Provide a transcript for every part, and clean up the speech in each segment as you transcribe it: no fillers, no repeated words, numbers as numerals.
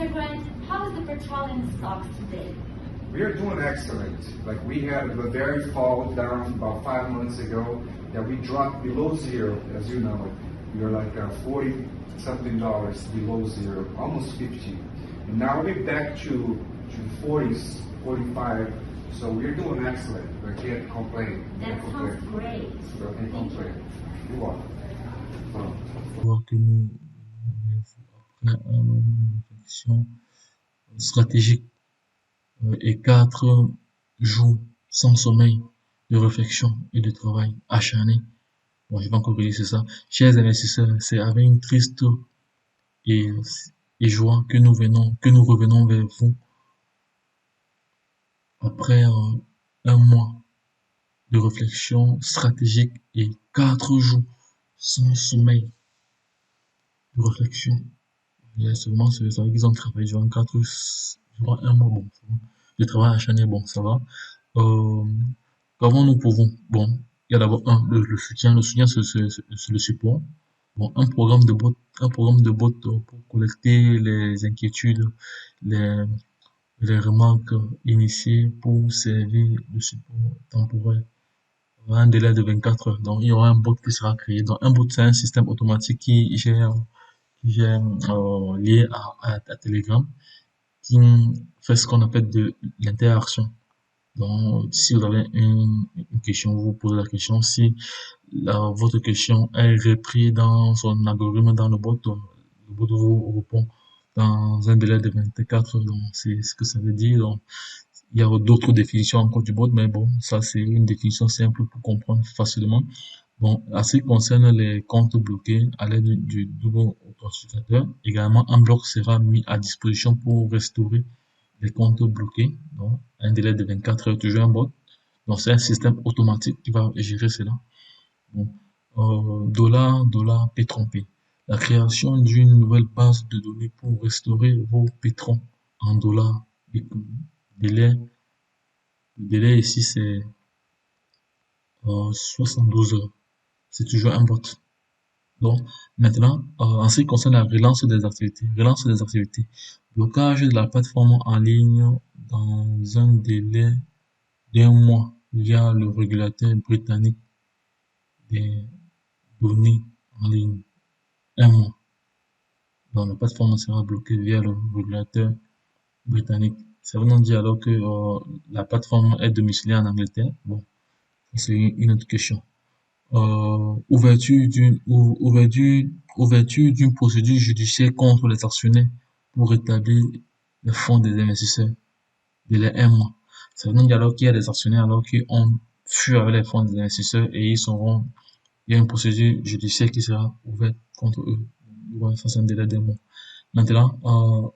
Mr. Grant, how is the petroleum stocks today? We are doing excellent. Like we had a very fall down about 5 months ago that we dropped below zero, as you know. We are like $40 something below zero, almost 50. And now we're back to 40s, 45. So we're doing excellent. I can't complain. That sounds great. So I can't complain. You're welcome. Voir que nous, après un moment de réflexion stratégique et 4 jours sans sommeil, de réflexion et de travail acharné. Bon, je vais encore réaliser ça. Chers investisseurs, c'est avec une triste et, et joie que nous revenons vers vous après un mois de réflexion stratégique et 4 jours sans sommeil de réflexion. Seulement, c'est vrai qu'ils ont travaillé durant un mois, bon, ça va. Le travail acharné, bon, ça va. Comment nous pouvons, bon, il y a d'abord le soutien. Le soutien, c'est le support. Bon, un programme de bot pour collecter les inquiétudes, les, les remarques initiées pour servir de support temporaire. Un délai de 24 heures. Donc, il y aura un bot qui sera créé. Donc, un bot, c'est un système automatique qui gère lié à Telegram, qui fait ce qu'on appelle de l'interaction. Donc, si vous avez une question, vous posez la question. Si votre question est reprise dans son algorithme, dans le bot vous répond dans un délai de 24 heures. Donc, c'est ce que ça veut dire. Donc, il y a d'autres définitions encore du bot, mais bon, ça c'est une définition simple pour comprendre facilement. Bon, à ce qui concerne les comptes bloqués à l'aide du double authentificateur, également un bloc sera mis à disposition pour restaurer les comptes bloqués. Donc, un délai de 24 heures, toujours un bot. Donc, c'est un système automatique qui va gérer cela. Bon, dollar P-trompé. La création d'une nouvelle base de données pour restaurer vos pétrons en dollars. Le délai ici, c'est 72 heures. C'est toujours un bot. Donc, maintenant, en ce qui concerne la relance des activités, blocage de la plateforme en ligne dans un délai d'un mois via le régulateur britannique des données en ligne. Un mois. Donc, la plateforme sera bloquée via le régulateur britannique. Ça veut dire alors que la plateforme est domiciliée en Angleterre. Bon, c'est une autre question. Ouverture d'une procédure judiciaire contre les actionnaires pour rétablir les fonds des investisseurs. Délai un mois. Ça veut dire alors qu'il y a des actionnaires alors qui ont fui avec les fonds des investisseurs et il y a une procédure judiciaire qui sera ouverte contre eux. Ouais, ça c'est un délai d'un mois. Maintenant,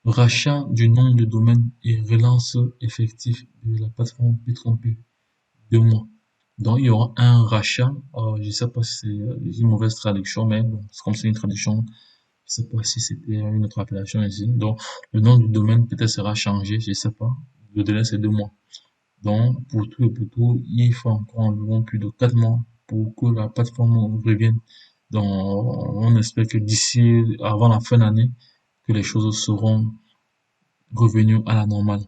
rachat du nom de domaine et relance effective de la plateforme P-trompé. 2 mois. Donc, il y aura un rachat. Je sais pas si c'est une mauvaise traduction, mais bon, c'est comme c'est une traduction. Je sais pas si c'était une autre appellation ici. Donc, le nom du domaine peut-être sera changé. Je sais pas. Le délai, c'est 2 mois. Donc, pour tout, il faut encore environ plus de 4 mois pour que la plateforme revienne. Donc, on espère que d'ici, avant la fin d'année, que les choses seront revenues à la normale.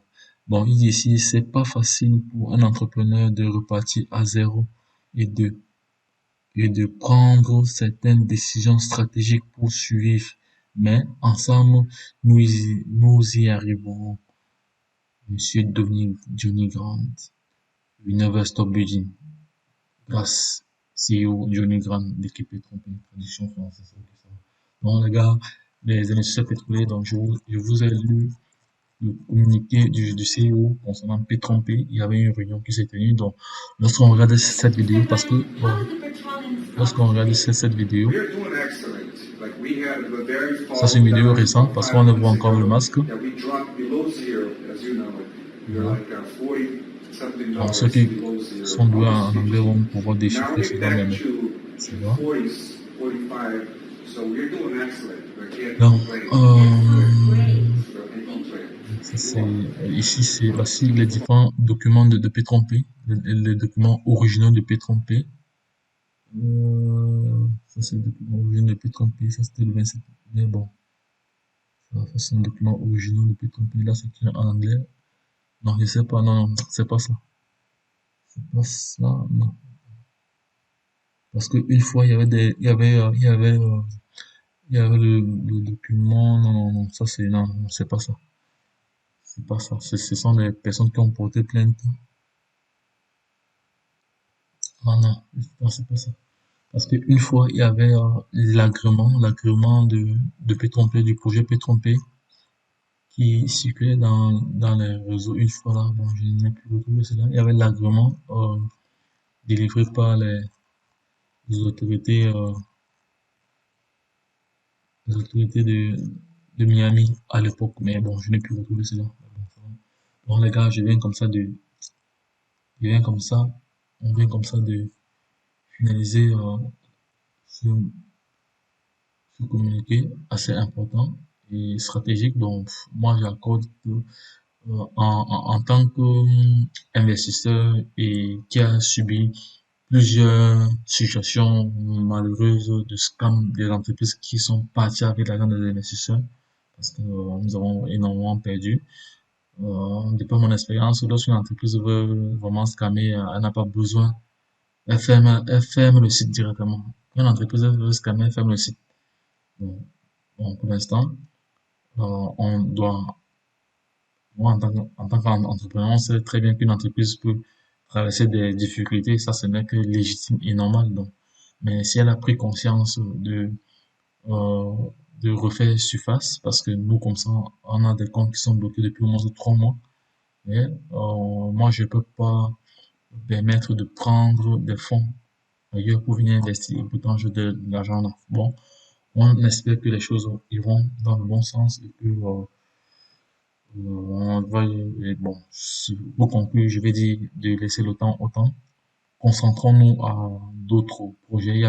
Bon, ici, c'est pas facile pour un entrepreneur de repartir à zéro et de prendre certaines décisions stratégiques pour survivre. Mais ensemble, nous y arriverons. Monsieur Johnny Grant, we never stop building. Grâce CEO Johnny Grant d'équipe Trompé, traduction française. Donc les gars, les investisseurs pétroliers, donc je vous ai lu le communiqué du CEO concernant P-trompé. Il y avait une réunion qui s'est tenue. Donc, lorsqu'on regarde cette vidéo, parce que lorsqu'on regarde cette vidéo, ça c'est une vidéo récente parce qu'on ne voit encore le masque. Voilà. Donc, ceux qui sont doués en anglais vont pouvoir déchiffrer cela même. C'est vrai. Donc, ici, c'est aussi les différents documents de P-trompé, les documents originaux de P-trompé. Ça, c'est le document original de P-trompé, ça c'était le 27 mai, bon. Ça Ça, c'est un document original de Pétron-P. Là, c'est écrit en anglais. Non, je sais pas. Non, non, c'est pas ça. C'est pas ça, non. Parce que une fois, il y avait il y avait le document. Non, non, non, ça c'est, non, non, c'est pas ça. C'est pas ça. Ce sont des personnes qui ont porté plainte. Ah non, c'est pas ça. Parce qu'une fois, il y avait l'agrément de Pétron-P, du projet Pétron-P, qui circulait dans les réseaux une fois là. Bon, je n'ai plus retrouvé cela. Il y avait l'agrément délivré par les autorités, euh, les autorités de Miami à l'époque. Mais bon, je n'ai plus retrouvé cela. Bon, ça va. Bon, les gars, je viens comme ça, on vient comme ça de finaliser ce, ce communiqué assez important et stratégique. Donc, moi, j'accorde en tant qu'investisseur et qui a subi plusieurs situations malheureuses de scam des entreprises qui sont parties avec l'argent des investisseurs parce que nous avons énormément perdu. Depuis mon expérience, lorsqu'une entreprise veut vraiment scammer, elle n'a pas besoin, elle ferme le site directement. Quand une entreprise veut scammer, elle ferme le site. Bon, bon, pour l'instant, on doit moi, en tant qu'entrepreneur, on sait très bien qu'une entreprise peut traverser des difficultés. Ça, ce n'est que légitime et normal. Donc. Mais si elle a pris conscience euh, de refaire surface, parce que nous, comme ça, on a des comptes qui sont bloqués depuis au moins 3 mois. Mais moi, je peux pas me permettre de prendre des fonds ailleurs pour venir investir. Et pourtant, j'ai de l'argent là. Bon, on espère que les choses iront dans le bon sens et que bon, pour conclure, je vais dire de laisser le temps au temps. Concentrons-nous à d'autres projets. Il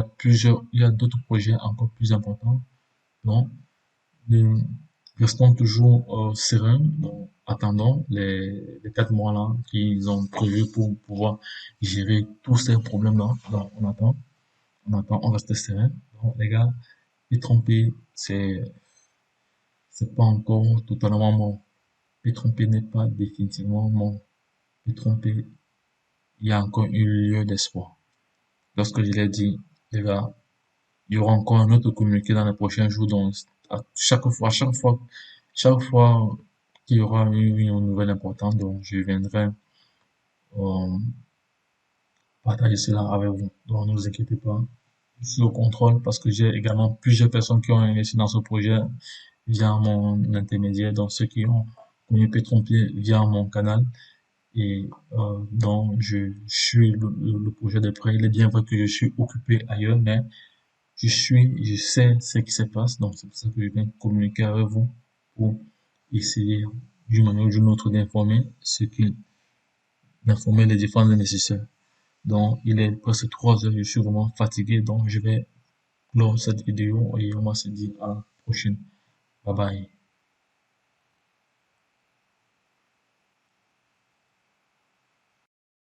y a d'autres projets encore plus importants. Donc, nous restons toujours sereins. Donc, attendons les 4 mois là qu'ils ont prévus pour pouvoir gérer tous ces problèmes-là. Donc, on reste serein. Donc, les gars, les tromper, c'est pas encore totalement mort. Les tromper n'est pas définitivement mort. Les tromper, il y a encore un lieu d'espoir. Lorsque je l'ai dit, les gars, il y aura encore un autre communiqué dans les prochains jours. Donc, chaque fois qu'il y aura une nouvelle importante, donc je viendrai euh, partager cela avec vous. Donc, ne vous inquiétez pas. Je suis au contrôle parce que j'ai également plusieurs personnes qui ont investi dans ce projet via mon intermédiaire, donc ceux qui ont connu Pétrompier via mon canal. Et donc, je suis le projet de près. Il est bien vrai que je suis occupé ailleurs, mais je sais ce qui se passe. Donc, c'est pour ça que je viens communiquer avec vous pour essayer d'une manière ou d'une autre d'informer les différents investisseurs. Donc, il est presque 3 heures. Je suis vraiment fatigué. Donc, je vais clore cette vidéo et on va se dire à la prochaine. Bye bye.